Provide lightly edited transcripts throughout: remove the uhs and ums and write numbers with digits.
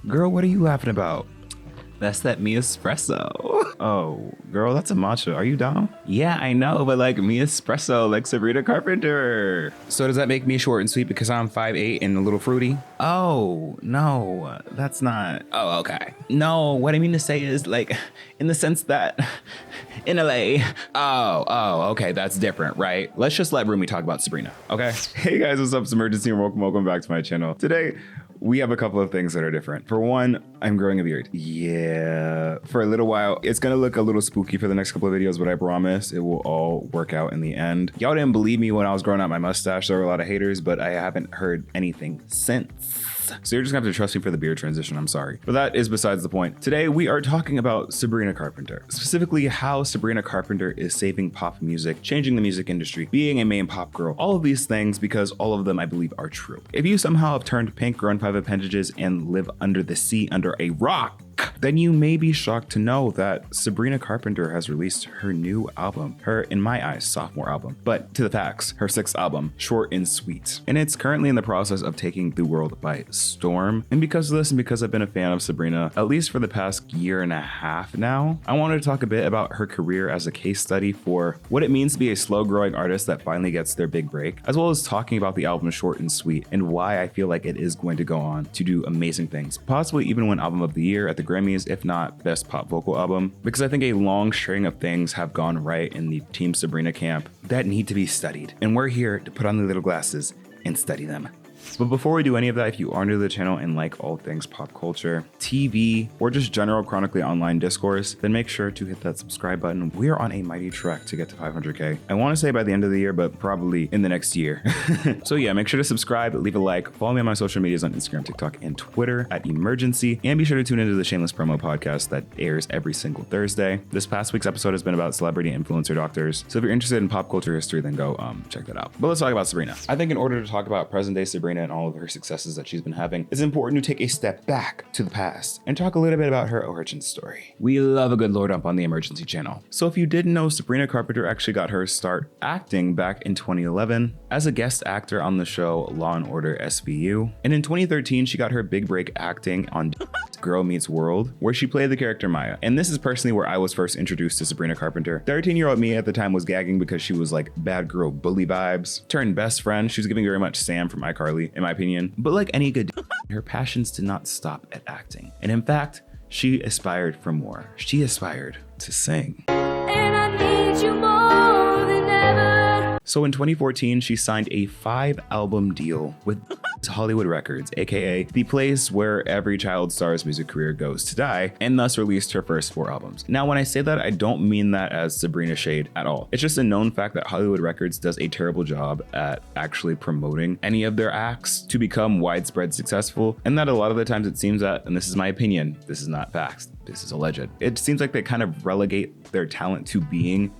Girl, what are you laughing about? That's that me espresso. Oh, girl, that's a matcha. Are you down? Yeah, I know, but like me espresso, like Sabrina Carpenter. So does that make me short and sweet because I'm 5'8" and a little fruity? Oh, no, that's not. Oh, okay. No, what I mean to say is like in the sense that in LA. Oh, okay, that's different, right? Let's just let Rumi talk about Sabrina, okay? Hey guys, what's up? It's Imurgency and welcome back to my channel. Today, we have a couple of things that are different. For one, I'm growing a beard. Yeah, for a little while. It's gonna look a little spooky for the next couple of videos, but I promise it will all work out in the end. Y'all didn't believe me when I was growing out my mustache. There were a lot of haters, but I haven't heard anything since. So you're just gonna have to trust me for the beard transition, I'm sorry. But that is besides the point. Today, we are talking about Sabrina Carpenter. Specifically, how Sabrina Carpenter is saving pop music, changing the music industry, being a main pop girl. All of these things because all of them, I believe, are true. If you somehow have turned pink, grown 5 appendages, and live under the sea under a rock, then you may be shocked to know that Sabrina Carpenter has released her new album, her, in my eyes, sophomore album. But to the facts, her 6th album, Short and Sweet. And it's currently in the process of taking the world by storm. And because of this, and because I've been a fan of Sabrina, at least for the past year and a half now, I wanted to talk a bit about her career as a case study for what it means to be a slow growing artist that finally gets their big break, as well as talking about the album Short and Sweet and why I feel like it is going to go on to do amazing things, possibly even win Album of the Year at the Grammys, if not Best Pop Vocal Album, because I think a long string of things have gone right in the Team Sabrina camp that need to be studied. And we're here to put on the little glasses and study them. But before we do any of that, if you are new to the channel and like all things pop culture, TV, or just general chronically online discourse, then make sure to hit that subscribe button. We are on a mighty trek to get to 500K. I want to say by the end of the year, but probably in the next year. So yeah, make sure to subscribe, leave a like, follow me on my social medias on Instagram, TikTok, and Twitter at Imurgency, and be sure to tune into the Shameless Promo podcast that airs every single Thursday. This past week's episode has been about celebrity influencer doctors. So if you're interested in pop culture history, then go check that out. But let's talk about Sabrina. I think in order to talk about present day Sabrina and all of her successes that she's been having, it's important to take a step back to the past and talk a little bit about her origin story. We love a good lore dump on the Imurgency channel. So if you didn't know, Sabrina Carpenter actually got her start acting back in 2011 as a guest actor on the show Law & Order SVU. And in 2013, she got her big break acting on Girl Meets World, where she played the character Maya. And this is personally where I was first introduced to Sabrina Carpenter. 13-year-old me at the time was gagging because she was like bad girl bully vibes, turned best friend. She was giving very much Sam from iCarly, in my opinion. But like any good her passions did not stop at acting. And in fact, she aspired for more. She aspired to sing. And I need you more than ever. So in 2014, she signed a 5-album deal with Hollywood Records, aka the place where every child star's music career goes to die, and thus released her first 4 albums. Now, when I say that, I don't mean that as Sabrina shade at all. It's just a known fact that Hollywood Records does a terrible job at actually promoting any of their acts to become widespread successful, and that a lot of the times it seems that, and this is my opinion, this is not facts, this is alleged, it seems like they kind of relegate their talent to being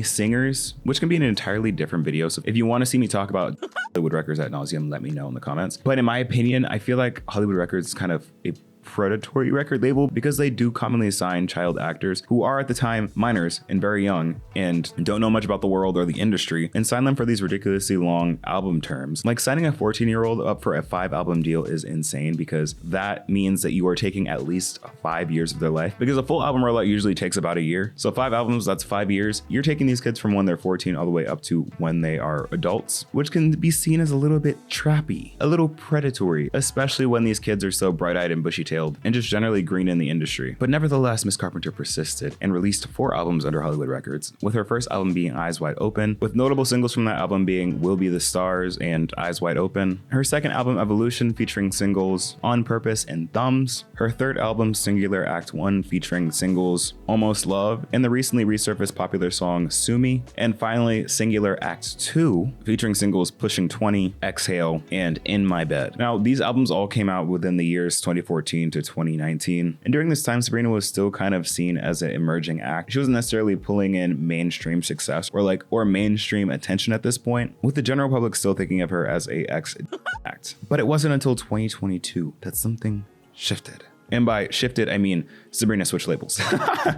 singers, which can be an entirely different video. So if you want to see me talk about Hollywood Records ad nauseum, let me know in the comments. But in my opinion, I feel like Hollywood Records is kind of a predatory record label because they do commonly assign child actors who are at the time minors and very young and don't know much about the world or the industry and sign them for these ridiculously long album terms. Like signing a 14-year-old up for a 5-album deal is insane because that means that you are taking at least 5 years of their life, because a full album rollout usually takes about a year. So 5 albums, that's 5 years. You're taking these kids from when they're 14 all the way up to when they are adults, which can be seen as a little bit trappy, a little predatory, especially when these kids are so bright-eyed and bushy-tailed and just generally green in the industry. But nevertheless, Miss Carpenter persisted and released 4 albums under Hollywood Records, with her first album being Eyes Wide Open, with notable singles from that album being We'll Be the Stars and Eyes Wide Open. Her second album, Evolution, featuring singles On Purpose and Thumbs. Her third album, Singular Act 1, featuring singles Almost Love and the recently resurfaced popular song Sue Me. And finally, Singular Act 2, featuring singles Pushing 20, Exhale, and In My Bed. Now, these albums all came out within the years 2014 to 2019. And during this time, Sabrina was still kind of seen as an emerging act. She wasn't necessarily pulling in mainstream success or mainstream attention at this point, with the general public still thinking of her as a ex-act. But it wasn't until 2022 that something shifted. And by shifted, I mean Sabrina switched labels.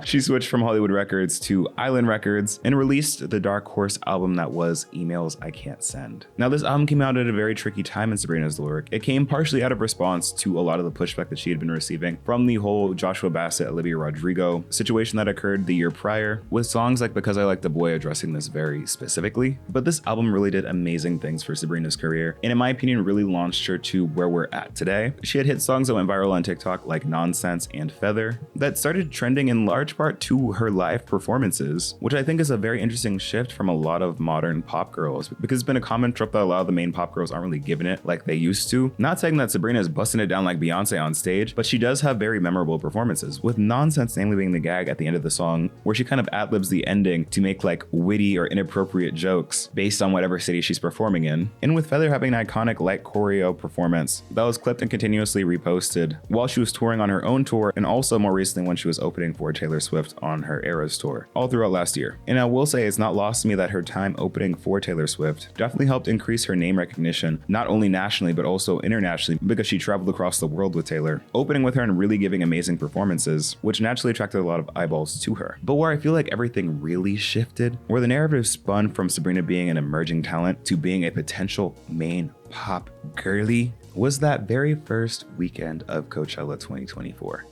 She switched from Hollywood Records to Island Records and released the Dark Horse album that was Emails I Can't Send. Now, this album came out at a very tricky time in Sabrina's lyric. It came partially out of response to a lot of the pushback that she had been receiving from the whole Joshua Bassett, Olivia Rodrigo situation that occurred the year prior, with songs like Because I Like the Boy addressing this very specifically. But this album really did amazing things for Sabrina's career, and in my opinion, really launched her to where we're at today. She had hit songs that went viral on TikTok like Nonsense and Feather that started trending in large part to her live performances, which I think is a very interesting shift from a lot of modern pop girls, because it's been a common trope that a lot of the main pop girls aren't really giving it like they used to. Not saying that Sabrina is busting it down like Beyonce on stage, but she does have very memorable performances, with Nonsense namely being the gag at the end of the song, where she kind of ad-libs the ending to make like witty or inappropriate jokes based on whatever city she's performing in, and with Feather having an iconic light choreo performance that was clipped and continuously reposted while she was touring on her own tour, and also more recently when she was opening for Taylor Swift on her Eras tour, all throughout last year. And I will say it's not lost to me that her time opening for Taylor Swift definitely helped increase her name recognition, not only nationally but also internationally, because she traveled across the world with Taylor, opening with her and really giving amazing performances, which naturally attracted a lot of eyeballs to her. But where I feel like everything really shifted, where the narrative spun from Sabrina being an emerging talent to being a potential main pop girly, was that very first weekend of Coachella 2024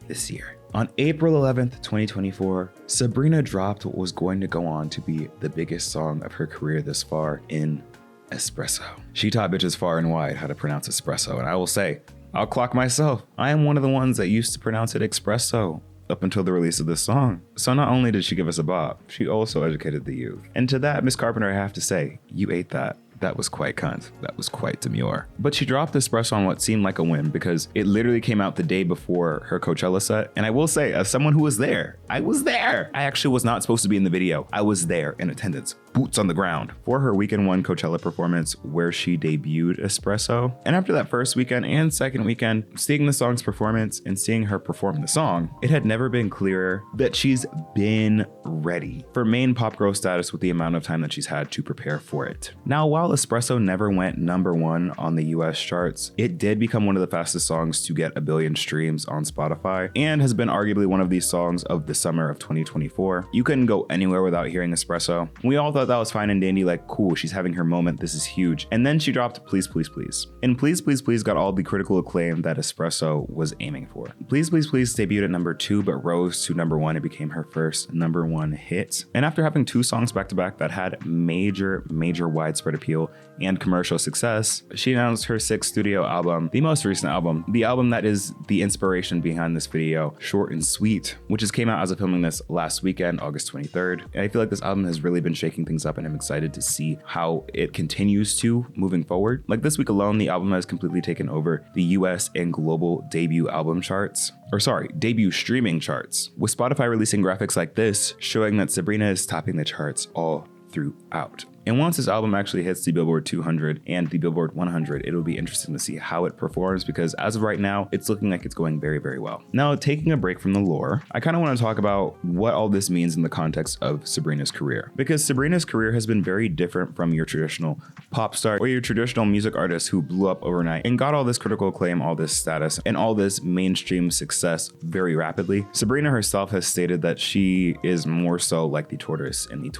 this year. On April 11th, 2024, Sabrina dropped what was going to go on to be the biggest song of her career this far in Espresso. She taught bitches far and wide how to pronounce espresso, and I will say, I'll clock myself. I am one of the ones that used to pronounce it espresso up until the release of this song. So not only did she give us a bop, she also educated the youth. And to that, Miss Carpenter, I have to say, you ate that. That was quite cunt. That was quite demure. But she dropped Espresso on what seemed like a win, because it literally came out the day before her Coachella set. And I will say, as someone who was there, I was there. I actually was not supposed to be in the video. I was there in attendance, boots on the ground, for her weekend one Coachella performance where she debuted Espresso. And after that first weekend and second weekend, seeing the song's performance and seeing her perform the song, it had never been clearer that she's been ready for main pop girl status with the amount of time that she's had to prepare for it. Now, while Espresso never went #1 on the US charts, it did become one of the fastest songs to get 1 billion streams on Spotify, and has been arguably one of these songs of the summer of 2024. You couldn't go anywhere without hearing Espresso. We all thought that was fine and dandy, like, cool, she's having her moment, this is huge. And then she dropped Please Please Please. And Please Please Please got all the critical acclaim that Espresso was aiming for. Please Please Please debuted at #2 but rose to #1 and became her first #1 hit. And after having 2 songs back to back that had major widespread appeal and commercial success, she announced her 6th studio album, the most recent album, the album that is the inspiration behind this video, Short and Sweet, which just came out as of filming this last weekend, August 23rd. And I feel like this album has really been shaking things up, and I'm excited to see how it continues to moving forward. Like this week alone, the album has completely taken over the US and global debut album charts. Debut streaming charts, with Spotify releasing graphics like this, showing that Sabrina is topping the charts all throughout. And once this album actually hits the Billboard 200 and the Billboard 100, it'll be interesting to see how it performs, because as of right now, it's looking like it's going very well. Now, taking a break from the lore, I kind of want to talk about what all this means in the context of Sabrina's career, because Sabrina's career has been very different from your traditional pop star or your traditional music artist who blew up overnight and got all this critical acclaim, all this status, and all this mainstream success very rapidly. Sabrina herself has stated that she is more so like the tortoise in the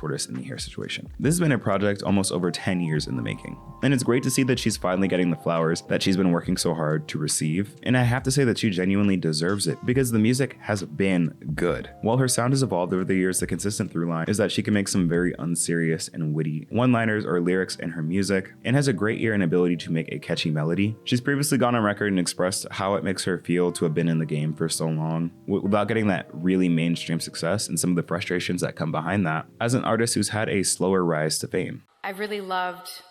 hare situation. This has been a project almost over 10 years in the making. And it's great to see that she's finally getting the flowers that she's been working so hard to receive. And I have to say that she genuinely deserves it, because the music has been good. While her sound has evolved over the years, the consistent through line is that she can make some very unserious and witty one-liners or lyrics in her music, and has a great ear and ability to make a catchy melody. She's previously gone on record and expressed how it makes her feel to have been in the game for so long without getting that really mainstream success, and some of the frustrations that come behind that as an artist who's had a slower rise to fame. I really loved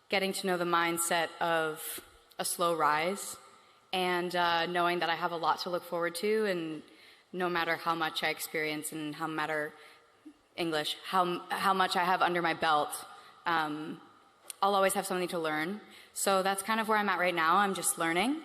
getting to know the mindset of a slow rise, and knowing that I have a lot to look forward to, and no matter how much I experience and how much I have under my belt, I'll always have something to learn. So that's kind of where I'm at right now. I'm just learning,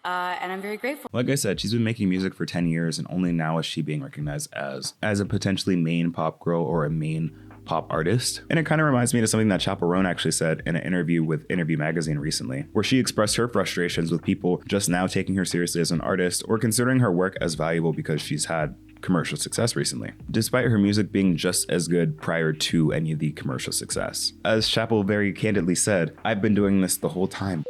and I'm very grateful. Like I said, she's been making music for 10 years, and only now is she being recognized as a potentially main pop girl or a main pop artist. And it kind of reminds me of something that Chaperone actually said in an interview with Interview Magazine recently, where she expressed her frustrations with people just now taking her seriously as an artist or considering her work as valuable because she's had commercial success recently, despite her music being just as good prior to any of the commercial success. As Chappell very candidly said, "I've been doing this the whole time."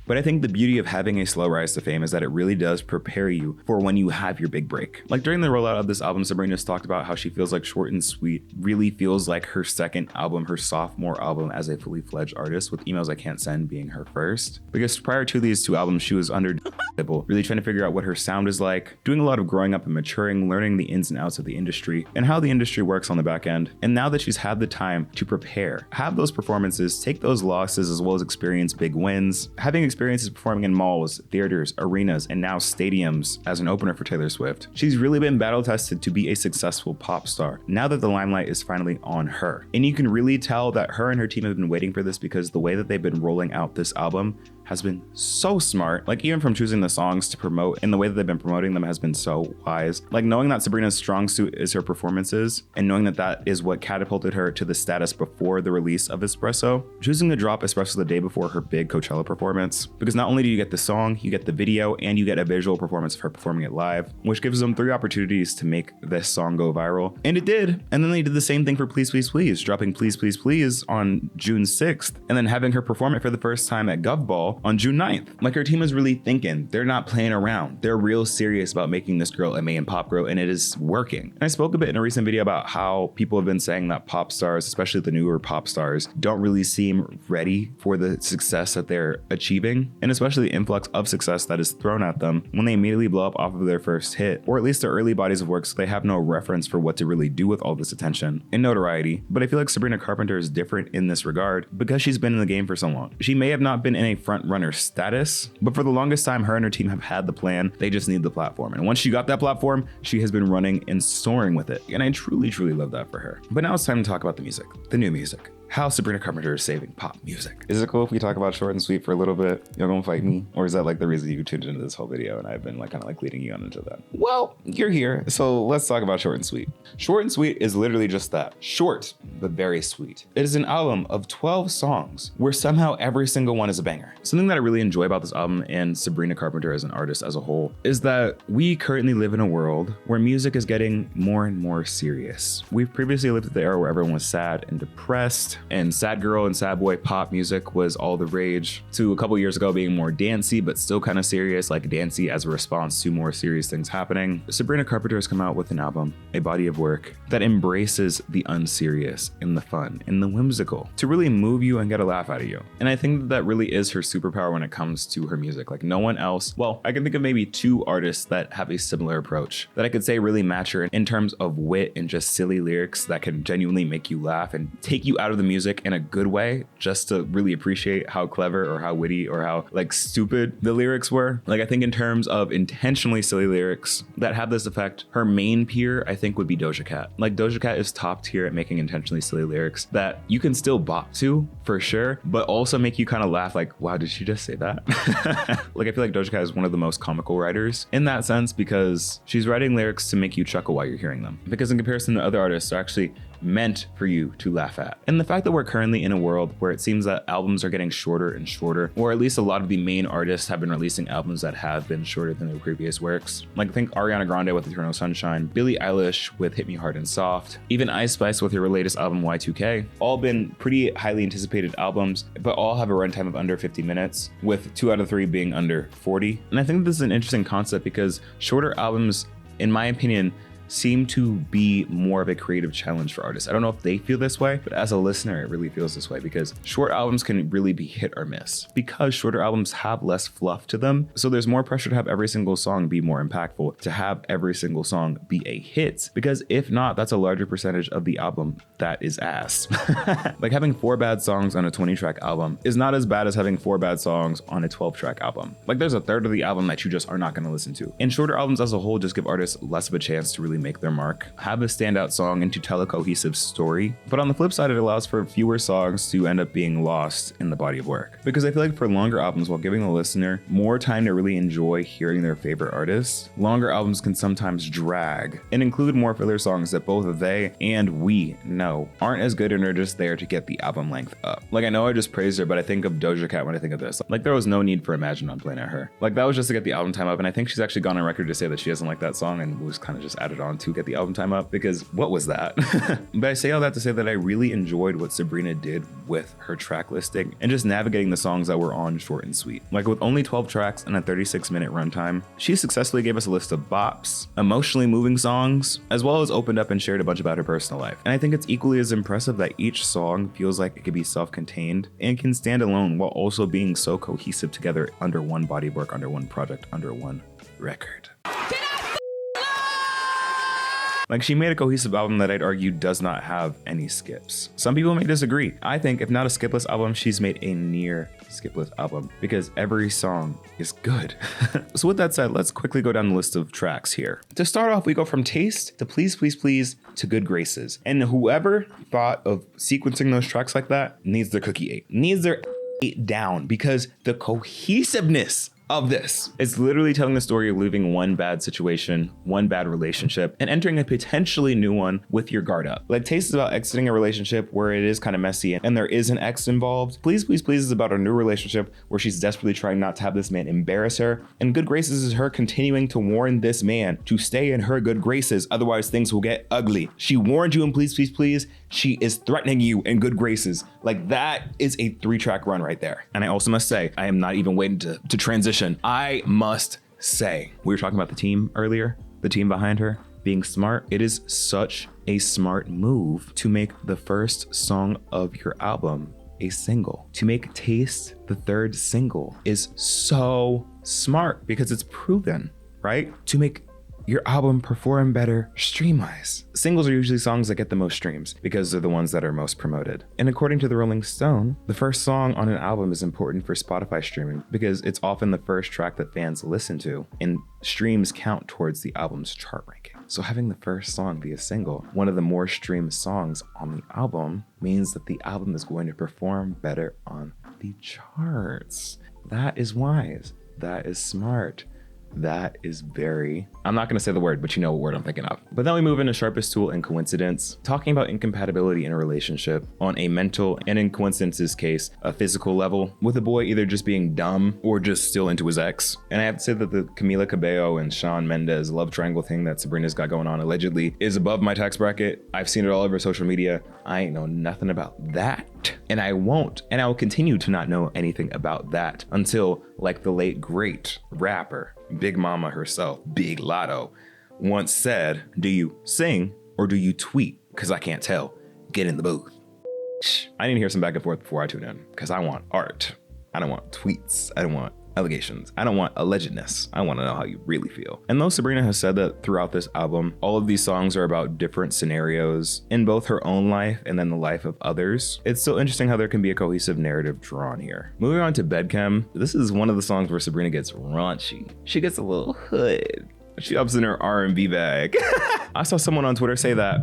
But I think the beauty of having a slow rise to fame is that it really does prepare you for when you have your big break. Like during the rollout of this album, Sabrina's talked about how she feels like Short and Sweet really feels like her second album, her sophomore album as a fully fledged artist, with Emails I Can't Send being her first. Because prior to these two albums, she was under really trying to figure out what her sound is like, doing a lot of growing up and maturing, learning the ins and outs of the industry and how the industry works on the back end. And now that she's had the time to prepare, have those performances, take those losses, as well as experience big wins, having experiences performing in malls, theaters, arenas, and now stadiums as an opener for Taylor Swift, she's really been battle tested to be a successful pop star now that the limelight is finally on her. And you can really tell that her and her team have been waiting for this, because the way that they've been rolling out this album has been so smart. Like even from choosing the songs to promote and the way that they've been promoting them has been so wise. Like knowing that Sabrina's strong suit is her performances and knowing that that is what catapulted her to the status before the release of Espresso, choosing to drop Espresso the day before her big Coachella performance, because not only do you get the song, you get the video, and you get a visual performance of her performing it live, which gives them 3 opportunities to make this song go viral. And it did. And then they did the same thing for Please Please Please, dropping Please Please Please on June 6th, and then having her perform it for the first time at Gov Ball on June 9th. Like her team is really thinking, they're not playing around. They're real serious about making this girl a main pop girl, and it is working. And I spoke a bit in a recent video about how people have been saying that pop stars, especially the newer pop stars, don't really seem ready for the success that they're achieving, and especially the influx of success that is thrown at them when they immediately blow up off of their first hit, or at least their early bodies of work, so they have no reference for what to really do with all this attention and notoriety. But I feel like Sabrina Carpenter is different in this regard because she's been in the game for so long. She may have not been in a front runner status, but for the longest time, her and her team have had the plan. They just need the platform. And once she got that platform, she has been running and soaring with it. And I truly, truly love that for her. But now it's time to talk about the music, the new music. How Sabrina Carpenter is saving pop music. Is it cool if we talk about Short and Sweet for a little bit? Y'all gonna fight me? Or is that like the reason you tuned into this whole video and I've been like kind of like leading you on into that? Well, you're here, so let's talk about Short and Sweet. Short and Sweet is literally just that. Short, but very sweet. It is an album of 12 songs where somehow every single one is a banger. Something that I really enjoy about this album and Sabrina Carpenter as an artist as a whole is that we currently live in a world where music is getting more and more serious. We've previously lived at the era where everyone was sad and depressed, and sad girl and sad boy pop music was all the rage, to a couple years ago being more dancey but still kind of serious, like dancey as a response to more serious things happening. Sabrina Carpenter has come out with an album, a body of work that embraces the unserious and the fun and the whimsical to really move you and get a laugh out of you. And I think that really is her superpower when it comes to her music. Like no one else, well, I can think of maybe 2 artists that have a similar approach that I could say really match her in terms of wit and just silly lyrics that can genuinely make you laugh and take you out of the music in a good way, just to really appreciate how clever or how witty or how like stupid the lyrics were. Like I think in terms of intentionally silly lyrics that have this effect, her main peer I think would be Doja Cat. Like Doja Cat is top tier at making intentionally silly lyrics that you can still bop to for sure, but also make you kind of laugh like, wow, did she just say that? Like I feel like Doja Cat is one of the most comical writers in that sense, because she's writing lyrics to make you chuckle while you're hearing them. Because in comparison to other artists, they're actually meant for you to laugh at. And the fact that we're currently in a world where it seems that albums are getting shorter and shorter, or at least a lot of the main artists have been releasing albums that have been shorter than their previous works. Like I think Ariana Grande with Eternal Sunshine, Billie Eilish with Hit Me Hard and Soft, even Ice Spice with her latest album Y2K, all been pretty highly anticipated albums, but all have a runtime of under 50 minutes, with 2 out of 3 being under 40. And I think this is an interesting concept because shorter albums, in my opinion, seem to be more of a creative challenge for artists. I don't know if they feel this way, but as a listener, it really feels this way because short albums can really be hit or miss because shorter albums have less fluff to them. So there's more pressure to have every single song be more impactful, to have every single song be a hit, because if not, that's a larger percentage of the album that is ass. Like having 4 bad songs on a 20-track album is not as bad as having 4 bad songs on a 12-track album. Like there's a third of the album that you just are not going to listen to. And shorter albums as a whole just give artists less of a chance to really make their mark, have a standout song, and to tell a cohesive story. But on the flip side, it allows for fewer songs to end up being lost in the body of work. Because I feel like for longer albums, while giving the listener more time to really enjoy hearing their favorite artists, longer albums can sometimes drag and include more filler songs that both they and we know aren't as good and are just there to get the album length up. Like, I know I just praised her, but I think of Doja Cat when I think of this. Like, there was no need for Imagine on Planet Her. Like, that was just to get the album time up, and I think she's actually gone on record to say that she doesn't like that song and was kind of just added on to get the album time up, because what was that? But I say all that to say that I really enjoyed what Sabrina did with her track listing and just navigating the songs that were on short and sweet. Like, with only 12 tracks and a 36-minute runtime, she successfully gave us a list of bops, emotionally moving songs, as well as opened up and shared a bunch about her personal life. And I think it's equally as impressive that each song feels like it could be self-contained and can stand alone while also being so cohesive together under one body of work, under one project, under one record. Like, she made a cohesive album that I'd argue does not have any skips. Some people may disagree. I think if not a skipless album, she's made a near skipless album because every song is good. So with that said, let's quickly go down the list of tracks here. To start off, we go from Taste to Please Please Please to Good Graces. And whoever thought of sequencing those tracks like that needs their cookie 8. Needs their 8 down, because the cohesiveness of this. It's literally telling the story of leaving one bad situation, one bad relationship, and entering a potentially new one with your guard up. Like, Taste is about exiting a relationship where it is kind of messy and there is an ex involved. Please Please Please is about a new relationship where she's desperately trying not to have this man embarrass her. And Good Graces is her continuing to warn this man to stay in her good graces, otherwise things will get ugly. She warned you in Please Please Please. She is threatening you in Good Graces. Like, that is a 3-track run right there. And I also must say, I am not even waiting to transition. I must say, we were talking about the team earlier, the team behind her being smart. It is such a smart move to make the first song of your album a single. To make Taste the third single is so smart because it's proven, right? To make your album perform better stream-wise. Singles are usually songs that get the most streams because they're the ones that are most promoted. And according to the Rolling Stone, the first song on an album is important for Spotify streaming because it's often the first track that fans listen to, and streams count towards the album's chart ranking. So having the first song be a single, one of the more streamed songs on the album, means that the album is going to perform better on the charts. That is wise. That is smart. That is very, I'm not going to say the word, but you know what word I'm thinking of. But then we move into Sharpest Tool and Coincidence, talking about incompatibility in a relationship on a mental, and in Coincidence's case, a physical level, with a boy either just being dumb or just still into his ex. And I have to say that the Camila Cabello and Shawn Mendes love triangle thing that Sabrina's got going on allegedly is above my tax bracket. I've seen it all over social media. I ain't know nothing about that. And I won't, and I will continue to not know anything about that until, like the late great rapper, Big Mama herself, Big Lotto, once said, do you sing or do you tweet? Because I can't tell. Get in the booth. I need to hear some back and forth before I tune in, because I want art. I don't want tweets. I don't want allegations. I don't want allegedness. I want to know how you really feel. And though Sabrina has said that throughout this album, all of these songs are about different scenarios in both her own life and then the life of others, it's still interesting how there can be a cohesive narrative drawn here. Moving on to Bedchem, this is one of the songs where Sabrina gets raunchy. She gets a little hood. She ups in her R&B bag. I saw someone on Twitter say that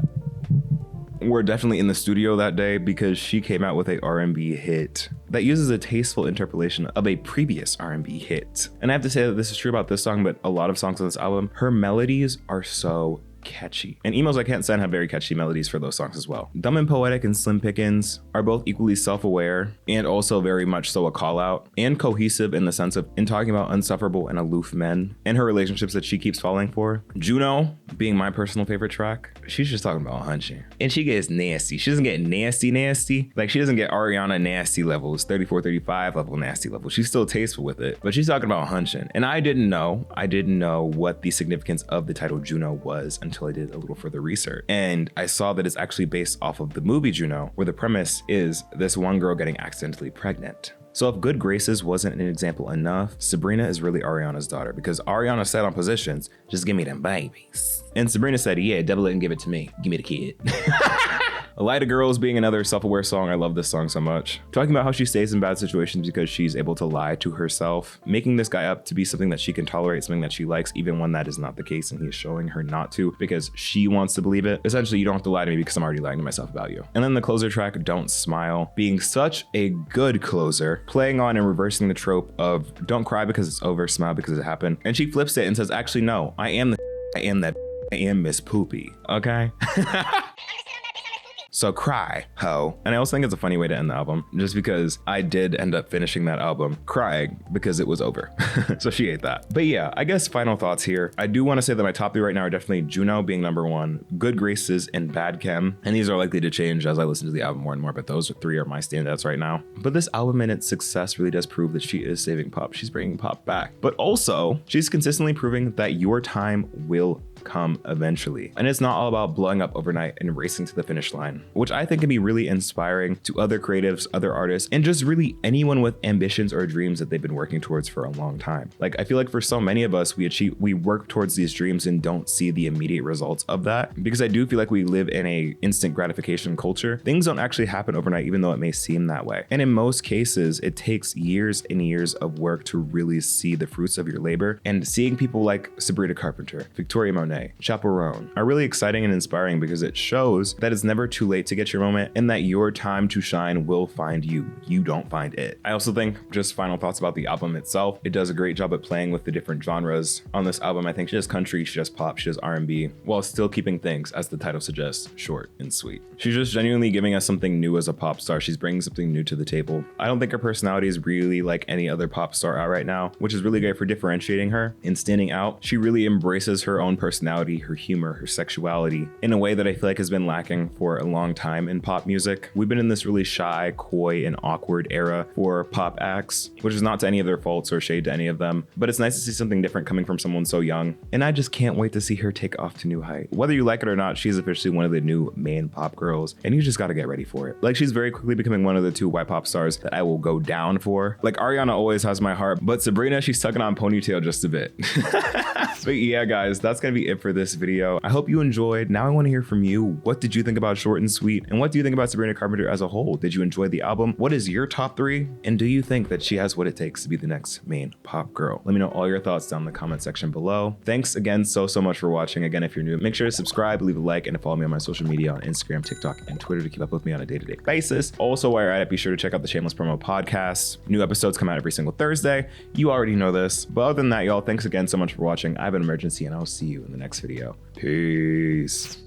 we're definitely in the studio that day because she came out with a R&B hit that uses a tasteful interpolation of a previous R&B hit. And I have to say that this is true about this song, but a lot of songs on this album, her melodies are so catchy. And Emails I Can't Send have very catchy melodies for those songs as well. Dumb and Poetic and Slim Pickens are both equally self-aware and also very much so a call out, and cohesive in the sense of in talking about unsufferable and aloof men and her relationships that she keeps falling for. Juno being my personal favorite track, she's just talking about hunching. And she gets nasty. She doesn't get nasty. Like, she doesn't get Ariana nasty levels, 34, 35 level nasty level. She's still tasteful with it, but she's talking about hunching. And I didn't know what the significance of the title Juno was until I did a little further research. And I saw that it's actually based off of the movie Juno, where the premise is this one girl getting accidentally pregnant. So if Good Graces wasn't an example enough, Sabrina is really Ariana's daughter, because Ariana said on Positions, just give me them babies. And Sabrina said, yeah, double it and give it to me. Give me the kid. Lie to Girls being another self-aware song. I love this song so much. Talking about how she stays in bad situations because she's able to lie to herself, making this guy up to be something that she can tolerate, something that she likes, even when that is not the case, and he is showing her not to because she wants to believe it. Essentially, you don't have to lie to me because I'm already lying to myself about you. And then the closer track, Don't Smile, being such a good closer, playing on and reversing the trope of don't cry because it's over, smile because it happened. And she flips it and says, actually, no, I am Miss Poopy, okay? So cry, ho. And I also think it's a funny way to end the album, just because I did end up finishing that album crying because it was over. So she ate that. But yeah, I guess final thoughts here. I do want to say that my top 3 right now are definitely Juno being number 1, Good Graces, and Bad Chem. And these are likely to change as I listen to the album more and more, but those 3 are my standouts right now. But this album and its success really does prove that she is saving pop. She's bringing pop back. But also, she's consistently proving that your time will come eventually. And it's not all about blowing up overnight and racing to the finish line, which I think can be really inspiring to other creatives, other artists, and just really anyone with ambitions or dreams that they've been working towards for a long time. Like, I feel like for so many of us, we work towards these dreams and don't see the immediate results of that, because I do feel like we live in a instant gratification culture. Things don't actually happen overnight, even though it may seem that way. And in most cases, it takes years and years of work to really see the fruits of your labor. And seeing people like Sabrina Carpenter, Victoria Monet, Chaperone are really exciting and inspiring because it shows that it's never too late to get your moment and that your time to shine will find you. You don't find it. I also think, just final thoughts about the album itself, it does a great job at playing with the different genres on this album. I think she does country, she does pop, she does R&B, while still keeping things, as the title suggests, short and sweet. She's just genuinely giving us something new as a pop star. She's bringing something new to the table. I don't think her personality is really like any other pop star out right now, which is really great for differentiating her and standing out. She really embraces her own personality, her humor, her sexuality in a way that I feel like has been lacking for a long time in pop music. We've been in this really shy, coy, and awkward era for pop acts, which is not to any of their faults or shade to any of them, but it's nice to see something different coming from someone so young. And I just can't wait to see her take off to new height. Whether you like it or not, she's officially one of the new main pop girls, and you just gotta get ready for it. Like, she's very quickly becoming one of the 2 white pop stars that I will go down for. Like, Ariana always has my heart, but Sabrina, she's tugging on ponytail just a bit. But yeah, guys, that's gonna be it for this video. I hope you enjoyed. Now I want to hear from you. What did you think about Short and Sweet? And what do you think about Sabrina Carpenter as a whole? Did you enjoy the album? What is your top 3? And do you think that she has what it takes to be the next main pop girl? Let me know all your thoughts down in the comment section below. Thanks again so much for watching. Again, if you're new, make sure to subscribe, leave a like, and follow me on my social media on Instagram, TikTok, and Twitter to keep up with me on a day-to-day basis. Also, while you're at it, be sure to check out the Shameless Promo podcast. New episodes come out every single Thursday. You already know this. But other than that, y'all, thanks again so much for watching. I have an emergency, and I'll see you in the next video. Peace.